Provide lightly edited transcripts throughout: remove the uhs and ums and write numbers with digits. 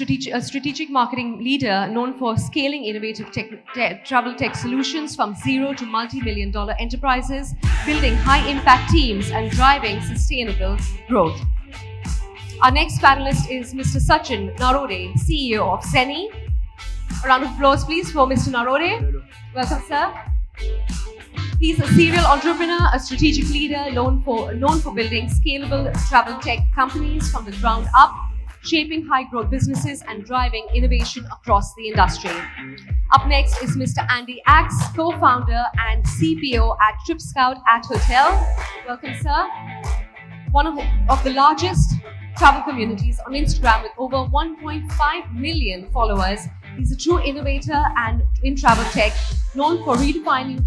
a strategic marketing leader known for scaling innovative travel tech solutions from zero to multi-million-dollar enterprises, building high-impact teams, and driving sustainable growth. Our next panelist is Mr. Sachin Narode, CEO of Zenny. A round of applause, please, for Mr. Narode. Welcome, sir. He's a serial entrepreneur, a strategic leader known for building scalable travel tech companies from the ground up, shaping high-growth businesses and driving innovation across the industry. Up next is Mr. Andy Axe, co-founder and CPO at TripScout at Hotel. Welcome, sir. One of the largest travel communities on Instagram with over 1.5 million followers. He's a true innovator and in travel tech, known for redefining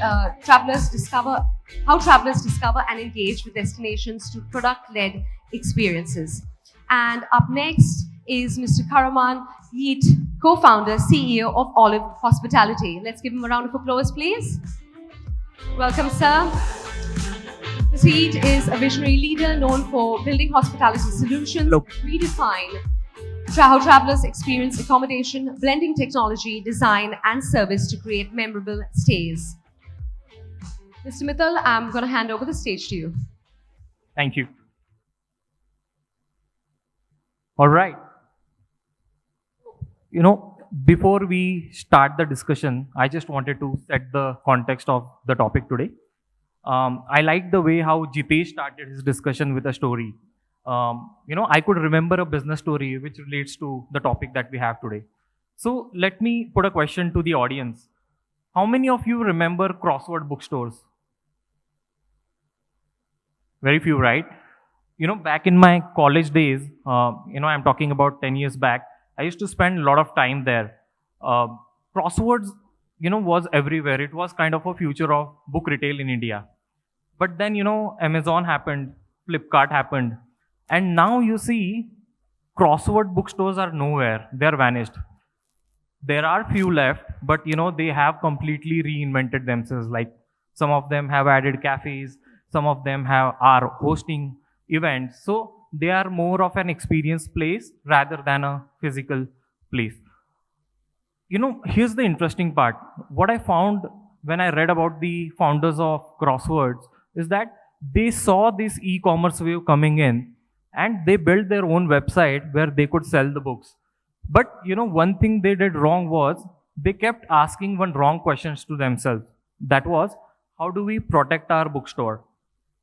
how travelers discover and engage with destinations to product-led experiences. And up next is Mr. Karaman Yeet, co-founder, CEO of Olive Hospitality. Let's give him a round of applause, please. Welcome, sir. Mr. Yeet is a visionary leader known for building hospitality solutions, redefine how travelers experience accommodation, blending technology, design, and service to create memorable stays. Mr. Mittal, I'm going to hand over the stage to you. Thank you. All right. Before we start the discussion, I just wanted to set the context of the topic today. I like the way how Jitesh started his discussion with a story. I could remember a business story which relates to the topic that we have today. So let me put a question to the audience. How many of you remember crossword bookstores? Very few, right? Back in my college days, I'm talking about 10 years back, I used to spend a lot of time there. Crosswords, was everywhere. It was kind of a future of book retail in India. But then, Amazon happened, Flipkart happened. And now you see, crossword bookstores are nowhere. They're vanished. There are few left, but, they have completely reinvented themselves. Like some of them have added cafes. Some of them are hosting events. So they are more of an experience place rather than a physical place. Here's the interesting part. What I found when I read about the founders of Crosswords is that they saw this e-commerce wave coming in and they built their own website where they could sell the books. But one thing they did wrong was they kept asking one wrong questions to themselves. That was, how do we protect our bookstore?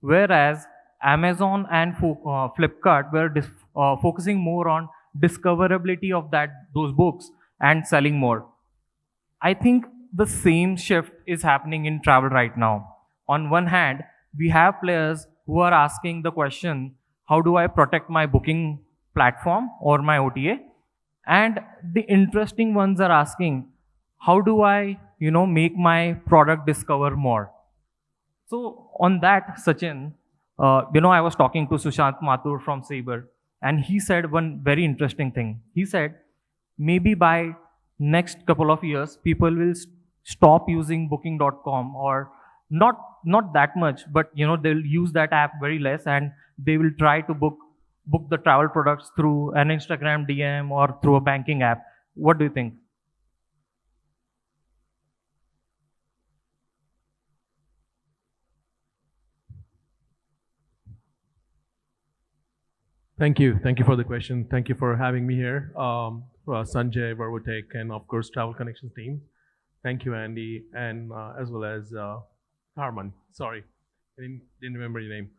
Whereas Amazon and Flipkart were focusing more on discoverability of those books and selling more. I think the same shift is happening in travel right now. On one hand, we have players who are asking the question, how do I protect my booking platform or my OTA? And the interesting ones are asking, how do I, make my product discover more? So on that, Sachin, I was talking to Sushant Mathur from Sabre, and he said one very interesting thing. He said, maybe by next couple of years, people will stop using booking.com, or not that much, but they'll use that app very less, and they will try to book the travel products through an Instagram DM or through a banking app. What do you think? Thank you. Thank you for the question. Thank you for having me here. Sanjay, Vervotech, and of course, Travel Connections team. Thank you, Andy, and as well as Harman. Sorry, I didn't remember your name.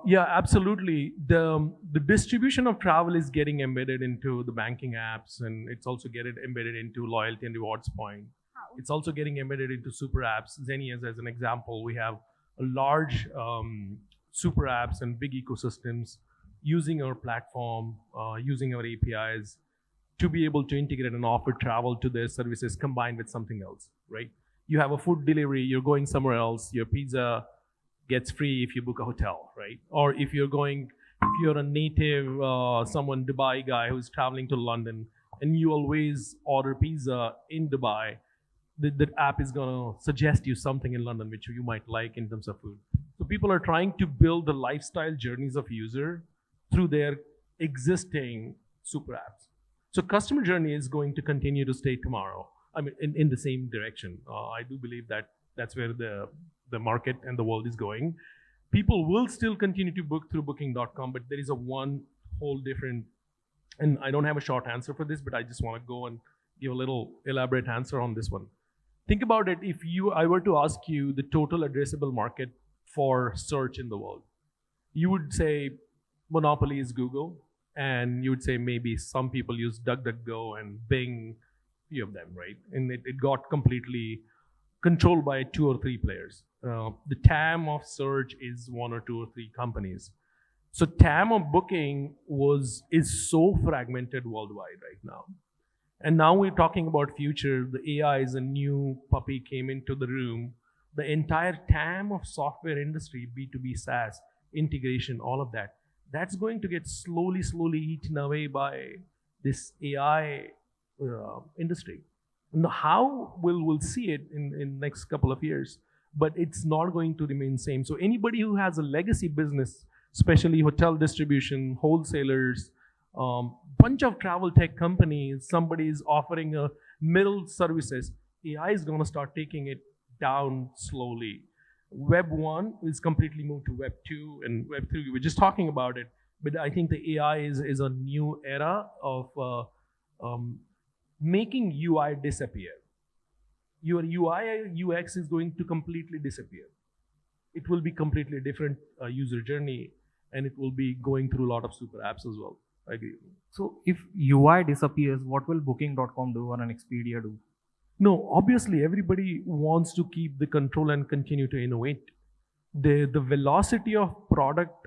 Yeah, absolutely. The distribution of travel is getting embedded into the banking apps, and it's also getting embedded into loyalty and rewards point. It's also getting embedded into super apps. Zenny as an example, we have a large super apps and big ecosystems using our platform, using our APIs to be able to integrate and offer travel to their services combined with something else, right? You have a food delivery, you're going somewhere else, your pizza gets free if you book a hotel, right? Or if you're a native, someone Dubai guy who's traveling to London and you always order pizza in Dubai, the app is gonna suggest you something in London which you might like in terms of food. So people are trying to build the lifestyle journeys of user through their existing super apps. So customer journey is going to continue to stay tomorrow. I mean, in the same direction. I do believe that that's where the market and the world is going. People will still continue to book through booking.com, but there is a one whole different, and I don't have a short answer for this, but I just want to go and give a little elaborate answer on this one. Think about it. If I were to ask you the total addressable market for search in the world, you would say monopoly is Google, and you would say maybe some people use DuckDuckGo and Bing, few of them, right? And it got completely controlled by 2 or 3 players. The TAM of search is 1 or 2 or 3 companies. So TAM of booking is so fragmented worldwide right now. And now we're talking about future. The AI is a new puppy came into the room. The entire TAM of software industry, B2B SaaS, integration, all of that, that's going to get slowly eaten away by this AI industry. Now, how we'll see it in next couple of years, but it's not going to remain same. So anybody who has a legacy business, especially hotel distribution, wholesalers, bunch of travel tech companies, somebody is offering a middle services, AI is going to start taking it down slowly. Web 1 is completely moved to Web 2 and Web 3. We were just talking about it, but I think the AI is a new era of making UI disappear. Your UI UX is going to completely disappear. It will be completely different user journey, and it will be going through a lot of super apps as well. I agree. So if UI disappears, what will Booking.com do or an Expedia do? No, obviously everybody wants to keep the control and continue to innovate. The velocity of product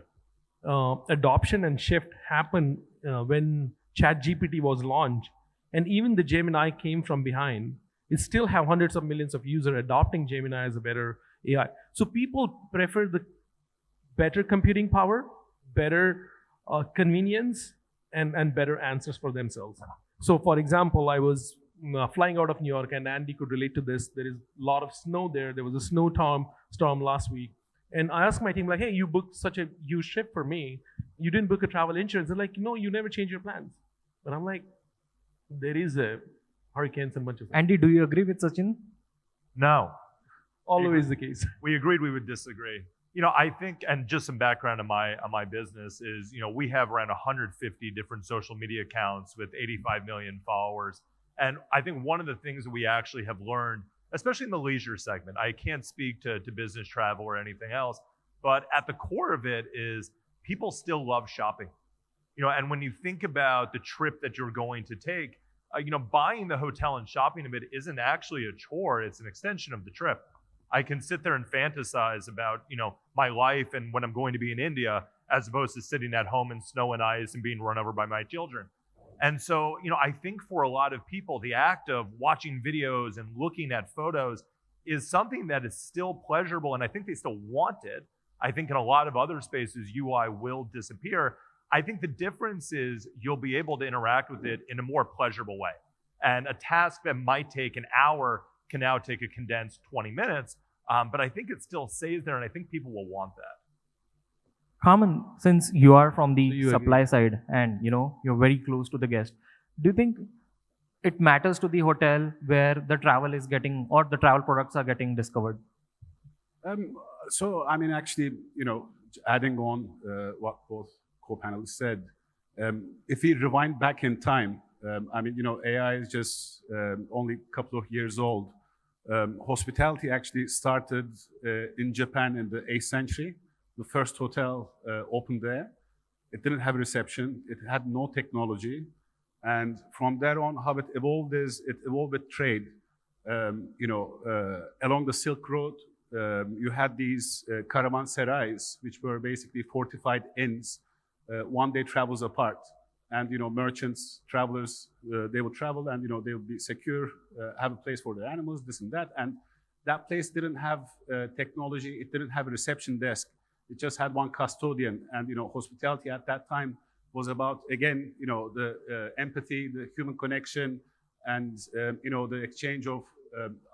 adoption and shift happened when ChatGPT was launched, and even the Gemini came from behind. It still have hundreds of millions of users adopting Gemini as a better AI. So people prefer the better computing power, better convenience, and better answers for themselves. So for example, I was flying out of New York, and Andy could relate to this. There is a lot of snow there. There was a storm last week. And I asked my team, like, hey, you booked such a huge trip for me. You didn't book a travel insurance. They're like, no, you never change your plans. But I'm like, there is a hurricanes and bunch of things. Andy, do you agree with Sachin? No. Always the case. We agreed we would disagree. I think, and just some background on my business is, we have around 150 different social media accounts with 85 million followers. And I think one of the things that we actually have learned, especially in the leisure segment, I can't speak to business travel or anything else, but at the core of it is people still love shopping. And when you think about the trip that you're going to take, buying the hotel and shopping of it isn't actually a chore. It's an extension of the trip. I can sit there and fantasize about, my life and when I'm going to be in India, as opposed to sitting at home in snow and ice and being run over by my children. And so, I think for a lot of people, the act of watching videos and looking at photos is something that is still pleasurable, and I think they still want it. I think in a lot of other spaces, UI will disappear. I think the difference is you'll be able to interact with it in a more pleasurable way. And a task that might take an hour can now take a condensed 20 minutes. But I think it still stays there, and I think people will want that. Carmen, since you are from the you supply agree? side and you're very close to the guest, do you think it matters to the hotel where the travel is getting or the travel products are getting discovered? So, I mean, actually, adding on what both co-panelists said, if we rewind back in time, AI is just only a couple of years old. Hospitality actually started in Japan in the 8th century. The first hotel opened there. It didn't have reception. It had no technology. And from there on, how it evolved is it evolved with trade. Along the Silk Road, you had these caravanserais, which were basically fortified inns, one-day travels apart. And, merchants, travelers, they would travel and, they would be secure, have a place for their animals, this and that. And that place didn't have technology. It didn't have a reception desk. It just had one custodian. And, hospitality at that time was about, again, the empathy, the human connection, and, the exchange of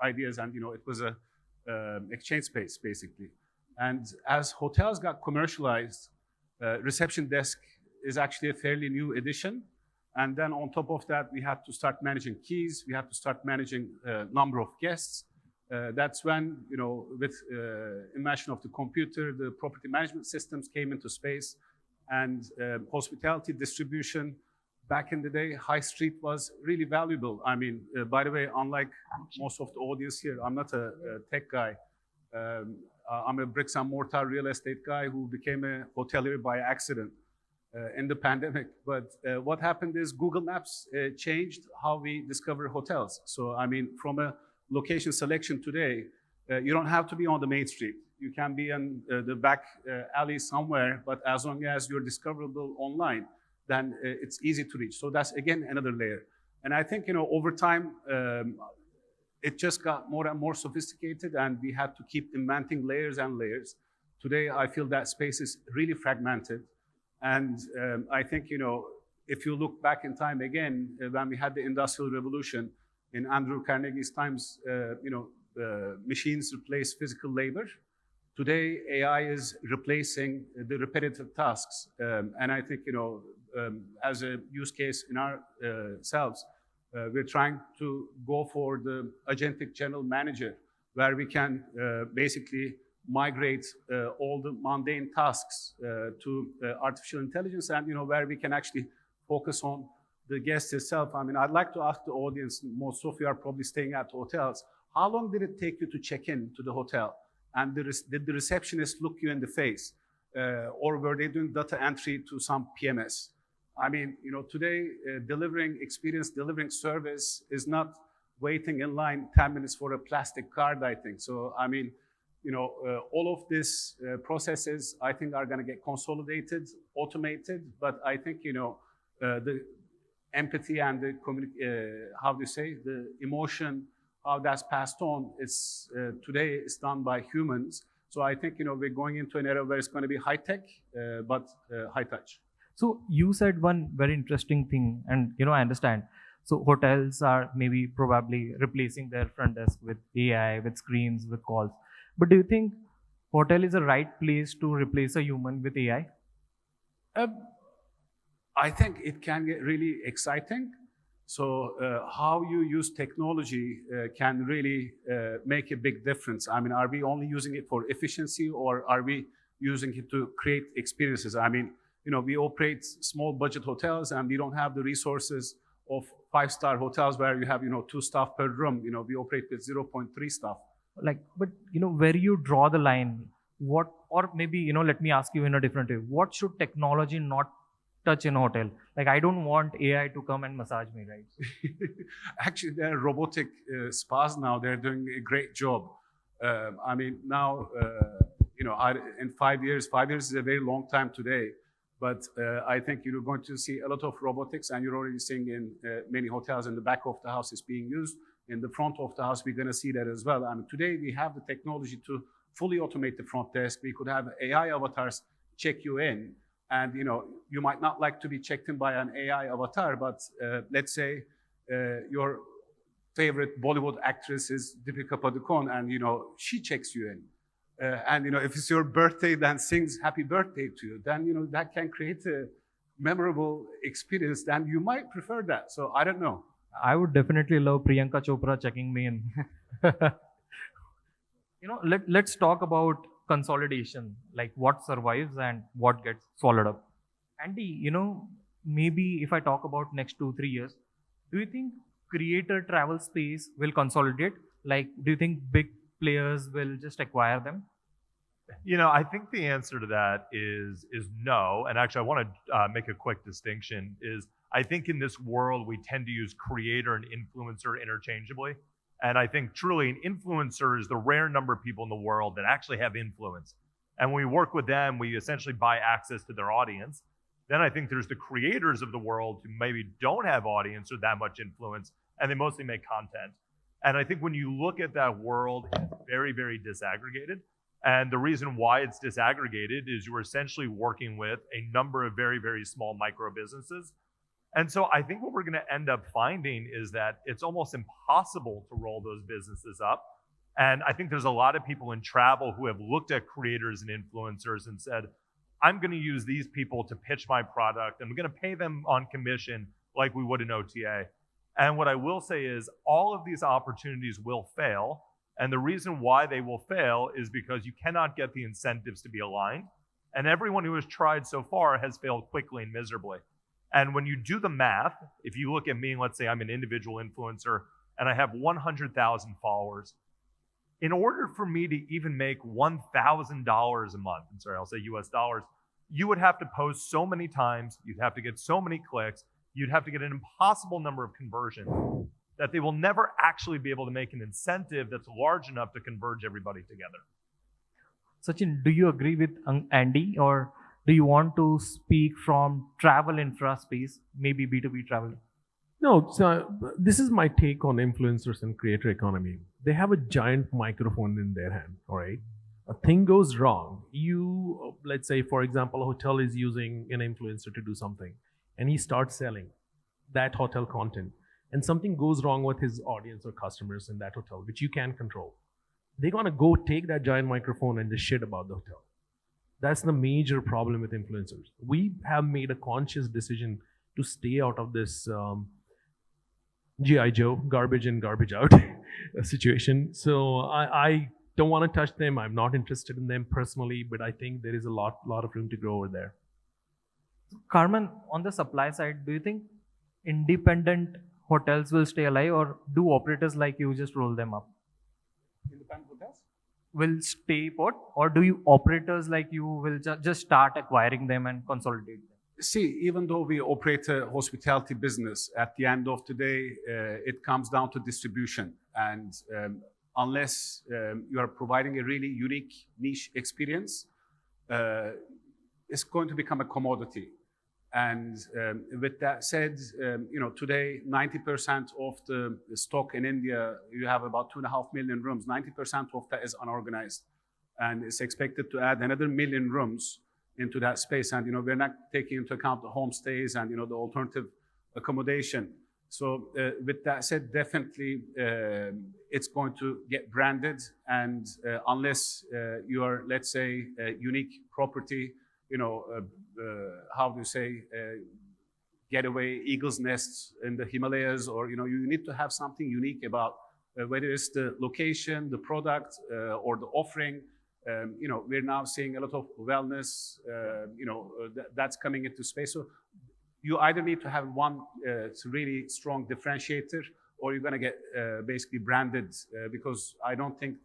ideas. And, it was a exchange space, basically. And as hotels got commercialized, reception desk is actually a fairly new addition. And then on top of that, we had to start managing keys. We had to start managing number of guests. That's when, with invention of the computer, the property management systems came into space, and hospitality distribution. Back in the day, high street was really valuable. I mean, by the way, unlike most of the audience here, I'm not a tech guy. I'm a bricks and mortar real estate guy who became a hotelier by accident in the pandemic. But what happened is Google Maps changed how we discover hotels. So, I mean, from a location selection today, you don't have to be on the main street. You can be in the back alley somewhere, but as long as you're discoverable online, then it's easy to reach. So that's, again, another layer. And I think, over time, it just got more and more sophisticated, and we had to keep inventing layers and layers. Today, I feel that space is really fragmented. And I think, if you look back in time again, when we had the Industrial Revolution, in Andrew Carnegie's times, machines replaced physical labor. Today, AI is replacing the repetitive tasks. And I think, as a use case in ourselves, we're trying to go for the agentic general manager, where we can basically migrate all the mundane tasks to artificial intelligence, and where we can actually focus on the guest itself. I mean, I'd like to ask the audience, most of you are probably staying at hotels, how long did it take you to check in to the hotel? And did the receptionist look you in the face? Or were they doing data entry to some PMS? I mean, today, delivering service is not waiting in line 10 minutes for a plastic card, I think. So, I mean, all of these processes, I think, are going to get consolidated, automated. But I think, the empathy and the the emotion, how that's passed on, today is done by humans. So I think, we're going into an era where it's going to be high tech, but high touch. So you said one very interesting thing, and I understand. So hotels are maybe probably replacing their front desk with AI, with screens, with calls. But do you think hotel is the right place to replace a human with AI? I think it can get really exciting. So how you use technology can really make a big difference. I mean, are we only using it for efficiency, or are we using it to create experiences? I mean, we operate small budget hotels, and we don't have the resources of 5-star hotels where you have, 2 staff per room. We operate with 0.3 staff. But where you draw the line, or maybe, let me ask you in a different way. What should technology not touch in a hotel? I don't want AI to come and massage me, right? Actually, there are robotic spas now. They're doing a great job. I mean, now, in 5 years is a very long time today. But I think you're going to see a lot of robotics, and you're already seeing in many hotels in the back of the house is being used. In the front of the house, we're going to see that as well. I mean, today we have the technology to fully automate the front desk. We could have AI avatars check you in. And, you might not like to be checked in by an AI avatar, but let's say your favorite Bollywood actress is Deepika Padukone, and, she checks you in. And, if it's your birthday, then sings happy birthday to you, then, that can create a memorable experience, then you might prefer that. So I don't know. I would definitely love Priyanka Chopra checking me in. Let's talk about consolidation, like what survives and what gets swallowed up. Andy, maybe if I talk about next 2-3 years, do you think creator travel space will consolidate? Do you think big players will just acquire them? I think the answer to that is no. And actually, I want to make a quick distinction. I think in this world, we tend to use creator and influencer interchangeably. And I think truly an influencer is the rare number of people in the world that actually have influence. And when we work with them, we essentially buy access to their audience. Then I think there's the creators of the world who maybe don't have audience or that much influence, and they mostly make content. And I think when you look at that world, it's very, very disaggregated. And the reason why it's disaggregated is you're essentially working with a number of very, very small micro businesses. And so I think what we're going to end up finding is that it's almost impossible to roll those businesses up. And I think there's a lot of people in travel who have looked at creators and influencers and said, I'm going to use these people to pitch my product, and I'm going to pay them on commission like we would in OTA. And what I will say is all of these opportunities will fail. And the reason why they will fail is because you cannot get the incentives to be aligned. And everyone who has tried so far has failed quickly and miserably. And when you do the math, if you look at me and let's say I'm an individual influencer and I have 100,000 followers, in order for me to even make $1,000 a month, I'm sorry, I'll say US dollars, you would have to post so many times, you'd have to get so many clicks, you'd have to get an impossible number of conversions that they will never actually be able to make an incentive that's large enough to converge everybody together. Sachin, do you agree with Andy, or do you want to speak from travel infra space, maybe B2B travel? No, so this is my take on influencers and creator economy. They have a giant microphone in their hand, all right? A thing goes wrong. Let's say, for example, a hotel is using an influencer to do something, and he starts selling that hotel content, and something goes wrong with his audience or customers in that hotel, which you can't control. They're gonna go take that giant microphone and just shit about the hotel. That's the major problem with influencers. We have made a conscious decision to stay out of this G.I. Joe, garbage in, garbage out situation. So I don't want to touch them. I'm not interested in them personally, but I think there is a lot of room to grow over there. Carmen, on the supply side, do you think independent hotels will stay alive, or do operators like you just roll them up? Independent hotels? Will stay put, or do you operators like you will just start acquiring them and consolidate them? See, even though we operate a hospitality business, at the end of the day, it comes down to distribution. And unless you are providing a really unique niche experience, it's going to become a commodity. And with that said, today 90% of the stock in India, you have about 2.5 million rooms. 90% of that is unorganized, and it's expected to add another 1 million rooms into that space. And we're not taking into account the homestays and the alternative accommodation. So with that said, definitely it's going to get branded, and unless you are, let's say, a unique property, how do you say, getaway eagle's nests in the Himalayas, or you need to have something unique about whether it's the location, the product, or the offering. We're now seeing a lot of wellness, that's coming into space. So you either need to have one really strong differentiator, or you're going to get basically branded, because I don't think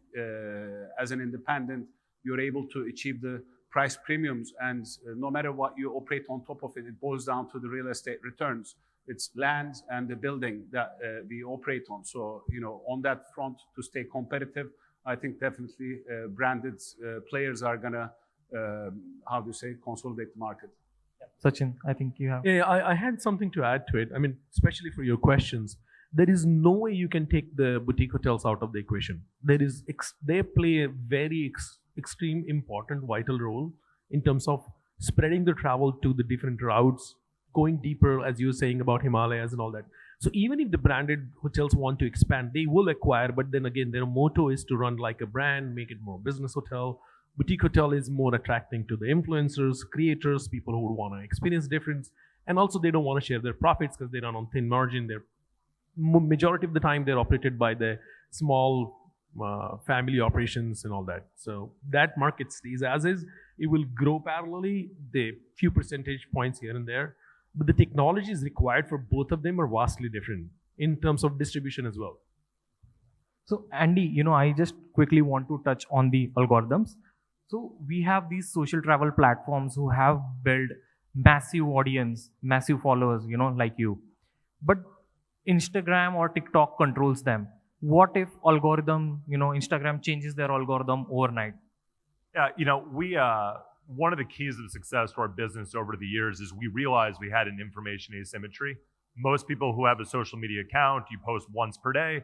as an independent you're able to achieve the price premiums, and no matter what you operate on top of it, it boils down to the real estate returns. It's land and the building that we operate on. So, on that front, to stay competitive, I think definitely branded players are gonna, consolidate the market. Sachin, I think you have. Yeah, I had something to add to it. I mean, especially for your questions, there is no way you can take the boutique hotels out of the equation. They play a very extreme, important, vital role in terms of spreading the travel to the different routes, going deeper, as you were saying about Himalayas and all that. So even if the branded hotels want to expand, they will acquire, but then again, their motto is to run like a brand, make it more business hotel. Boutique hotel is more attracting to the influencers, creators, people who want to experience difference. And also they don't want to share their profits because they run on thin margin. They're majority of the time they're operated by the small family operations and all that. So that market stays as is. It will grow parallelly, the few percentage points here and there, but the technologies required for both of them are vastly different in terms of distribution as well. So Andy, I just quickly want to touch on the algorithms. So we have these social travel platforms who have built massive audience, massive followers, like you. But Instagram or TikTok controls them. What if Instagram changes their algorithm overnight? Yeah, one of the keys of the success to our business over the years is we realized we had an information asymmetry. Most people who have a social media account, you post once per day.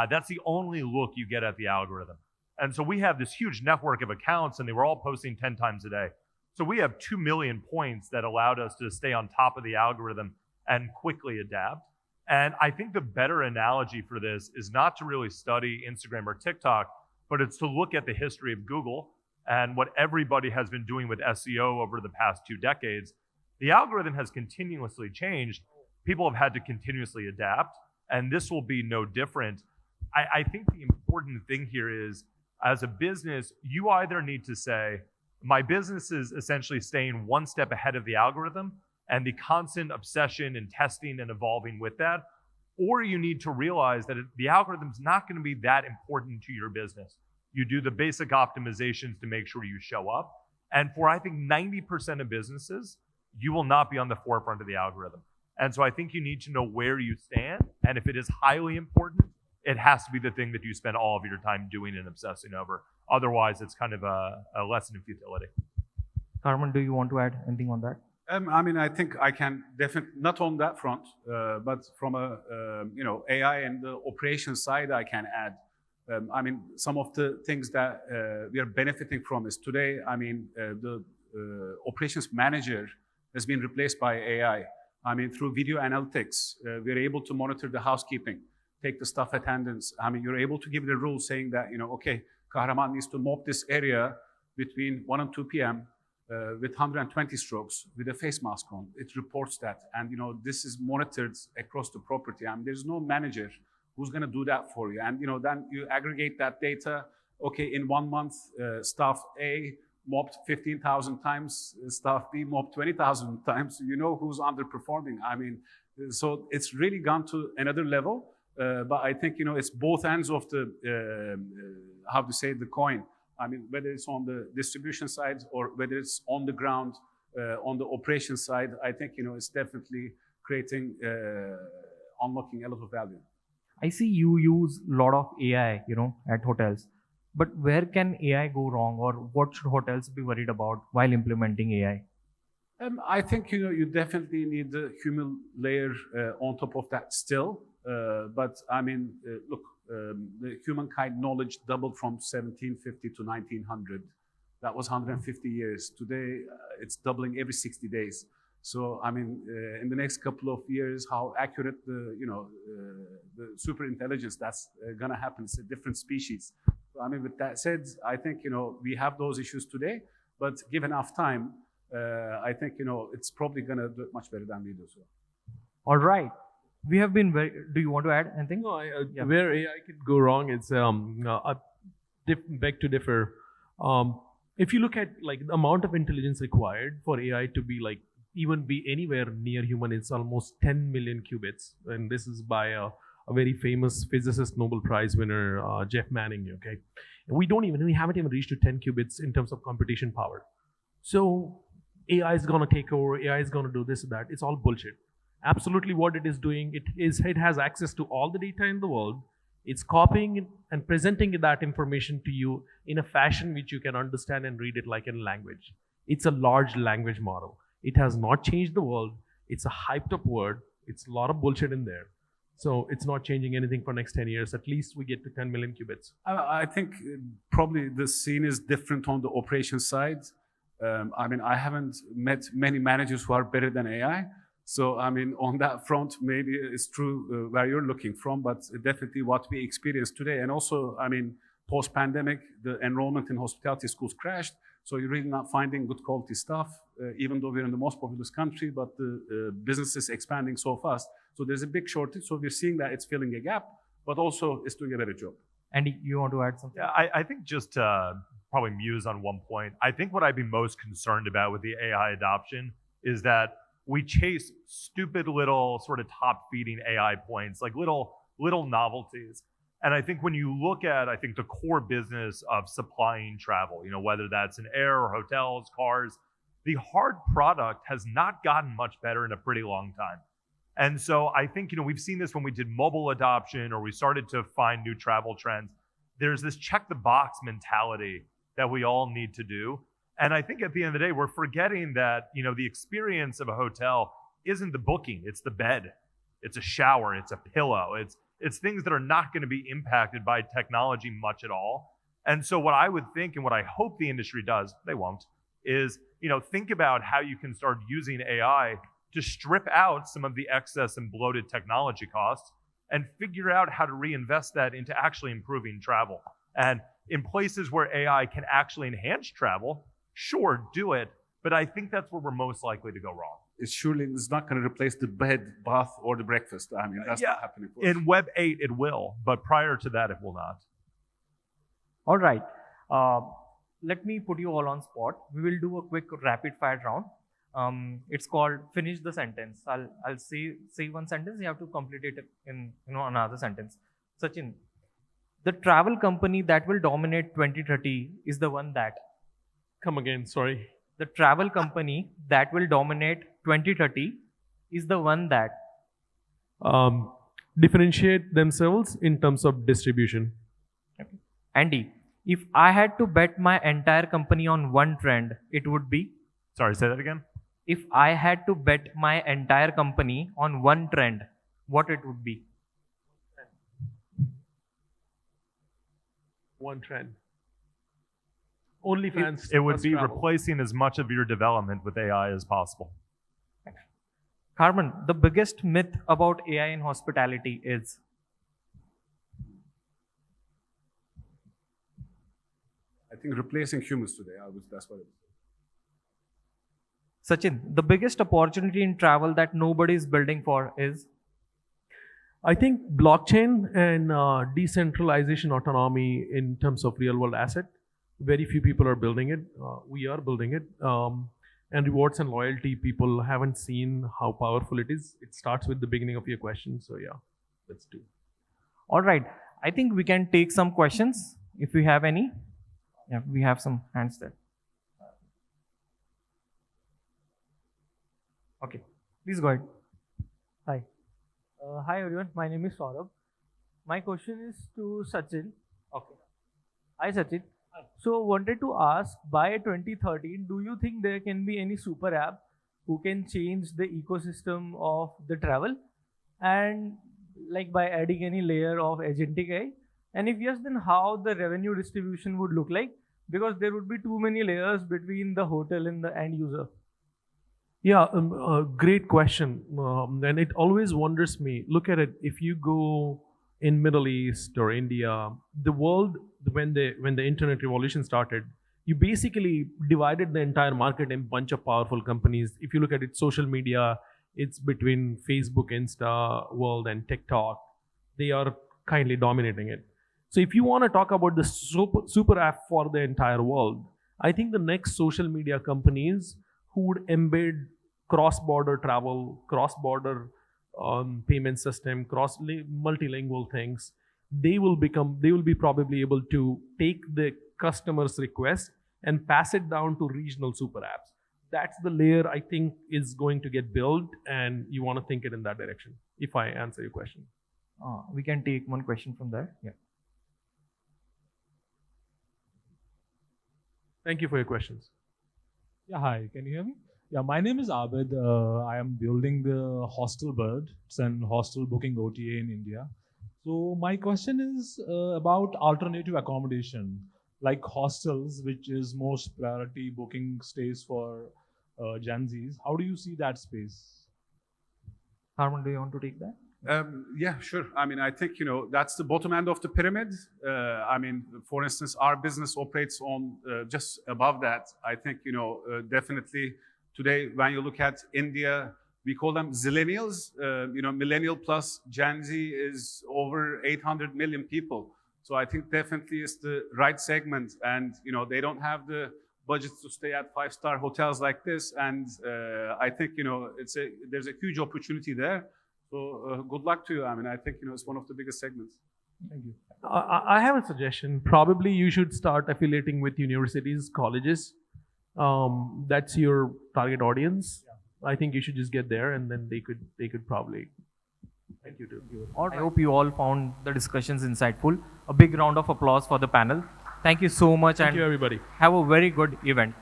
That's the only look you get at the algorithm. And so we have this huge network of accounts, and they were all posting 10 times a day. So we have 2 million points that allowed us to stay on top of the algorithm and quickly adapt. And I think the better analogy for this is not to really study Instagram or TikTok, but it's to look at the history of Google and what everybody has been doing with SEO over the past 2 decades. The algorithm has continuously changed. people have had to continuously adapt, and this will be no different. I think the important thing here is, as a business, you either need to say, my business is essentially staying one step ahead of the algorithm and the constant obsession and testing and evolving with that, or you need to realize that the algorithm's not going to be that important to your business. You do the basic optimizations to make sure you show up. And for, I think, 90% of businesses, you will not be on the forefront of the algorithm. And so I think you need to know where you stand. And if it is highly important, it has to be the thing that you spend all of your time doing and obsessing over. Otherwise, it's kind of a lesson in futility. Carmen, do you want to add anything on that? I mean, I think I can definitely, not on that front, but from a, AI and the operations side, I can add. I mean, some of the things that we are benefiting from is today, I mean, the operations manager has been replaced by AI. I mean, through video analytics, we're able to monitor the housekeeping, take the staff attendance. I mean, you're able to give the rule saying that, okay, Kahraman needs to mop this area between 1 and 2 p.m. With 120 strokes with a face mask on. It reports that. And, this is monitored across the property. I mean, there's no manager who's going to do that for you. And, then you aggregate that data. Okay, in 1 month, staff A mopped 15,000 times, staff B mopped 20,000 times. You know who's underperforming. I mean, so it's really gone to another level. But I think, it's both ends of the, the coin. I mean, whether it's on the distribution side or whether it's on the ground, on the operation side, I think, it's definitely creating, unlocking a lot of value. I see you use a lot of AI, at hotels. But where can AI go wrong, or what should hotels be worried about while implementing AI? I think, you definitely need the human layer on top of that still. But I mean, look, the humankind knowledge doubled from 1750 to 1900. That was 150 years. Today, it's doubling every 60 days. So, I mean, in the next couple of years, how accurate the super intelligence that's going to happen. It's a different species. So, I mean, with that said, I think, we have those issues today, but given enough time, I think, it's probably going to do it much better than we do. So. All right. We have been very. Do you want to add anything? No, where AI could go wrong, it's beg to differ. If you look at like the amount of intelligence required for AI to be like even be anywhere near human, it's almost 10 million qubits, and this is by a very famous physicist, Nobel Prize winner, Jeff Manning. Okay, and we haven't even reached to 10 qubits in terms of computation power. So AI is gonna take over. AI is gonna do this and that. It's all bullshit. Absolutely what it is doing, it has access to all the data in the world. It's copying and presenting that information to you in a fashion which you can understand and read it like in language. It's a large language model. It has not changed the world. It's a hyped up word. It's a lot of bullshit in there. So it's not changing anything for next 10 years. At least we get to 10 million qubits. I think probably the scene is different on the operations side. I mean, I haven't met many managers who are better than AI. So, I mean, on that front, maybe it's true where you're looking from, but definitely what we experience today. And also, I mean, post-pandemic, the enrollment in hospitality schools crashed. So you're really not finding good quality staff, even though we're in the most populous country, but the business is expanding so fast. So there's a big shortage. So we're seeing that it's filling a gap, but also it's doing a better job. Andy, you want to add something? Yeah, I think just probably muse on one point. I think what I'd be most concerned about with the AI adoption is that we chase stupid little sort of top-feeding AI points, like little novelties. And I think when you look at, the core business of supplying travel, whether that's in air or hotels, cars, the hard product has not gotten much better in a pretty long time. And so I think, we've seen this when we did mobile adoption or we started to find new travel trends. There's this check the box mentality that we all need to do. And I think at the end of the day, we're forgetting that, the experience of a hotel isn't the booking, it's the bed, it's a shower, it's a pillow, it's things that are not going to be impacted by technology much at all. And so what I would think and what I hope the industry does, they won't, is, think about how you can start using AI to strip out some of the excess and bloated technology costs and figure out how to reinvest that into actually improving travel. And in places where AI can actually enhance travel, sure, do it, but I think that's where we're most likely to go wrong. it surely is not going to replace the bed, bath, or the breakfast. I mean, that's not happening for us. In Web 8, it will, but prior to that, it will not. All right. Let me put you all on spot. We will do a quick rapid fire round. It's called finish the sentence. I'll say one sentence. You have to complete it in another sentence. Sachin, the travel company that will dominate 2030 is the one that. Come again, sorry. The travel company that will dominate 2030 is the one that. Differentiate themselves in terms of distribution. Okay. Andy, if I had to bet my entire company on one trend, it would be. Sorry, say that again. If I had to bet my entire company on one trend, what it would be? One trend. OnlyFans. It would plus be travel. replacing as much of your development with AI as possible. Carmen, the biggest myth about AI in hospitality is. I think replacing humans today. That's what it is. Sachin, the biggest opportunity in travel that nobody is building for is. I think blockchain and decentralization autonomy in terms of real world asset. Very few people are building it. We are building it. And rewards and loyalty, people haven't seen how powerful it is. It starts with the beginning of your question. So yeah, let's do. All right. I think we can take some questions if we have any. Yeah, we have some hands there. Okay, please go ahead. Hi. Hi everyone, my name is Saurabh. My question is to Sachin. Okay. Hi Sachin. So wanted to ask, by 2013, do you think there can be any super app who can change the ecosystem of the travel, and like by adding any layer of agentic AI? And if yes, then how the revenue distribution would look like? Because there would be too many layers between the hotel and the end user. Yeah, great question. And it always wonders me. Look at it. If you go in Middle East or India, the world, when the internet revolution started, you basically divided the entire market in a bunch of powerful companies. If you look at it, social media, it's between Facebook, Insta world and TikTok. They are kindly dominating it. So if you want to talk about the super app for the entire world, I think the next social media companies who would embed cross-border travel, cross-border payment system, multilingual things, they will be probably able to take the customer's request and pass it down to regional super apps. That's the layer I think is going to get built, and you want to think it in that direction, if I answer your question. We can take one question from there. Yeah. Thank you for your questions. Yeah, hi, can you hear me? Yeah, my name is Abid. I am building the Hostel Bird. It's an hostel booking OTA in India. So my question is about alternative accommodation, like hostels, which is most priority booking stays for Gen Zs. How do you see that space? Harman, do you want to take that? Yeah, sure. I mean, I think, that's the bottom end of the pyramid. I mean, for instance, our business operates on just above that. I think, definitely today, when you look at India, we call them zillennials. Millennial plus Gen Z is over 800 million people. So I think definitely it's the right segment. And, they don't have the budgets to stay at 5-star hotels like this. And I think, there's a huge opportunity there. So good luck to you. I mean, I think, it's one of the biggest segments. Thank you. I have a suggestion. Probably you should start affiliating with universities, colleges. That's your target audience. Yeah. I think you should just get there, and then they could probably. Thank you too. I hope you all found the discussions insightful. A big round of applause for the panel. Thank you so much. Thank you, everybody. Have a very good event.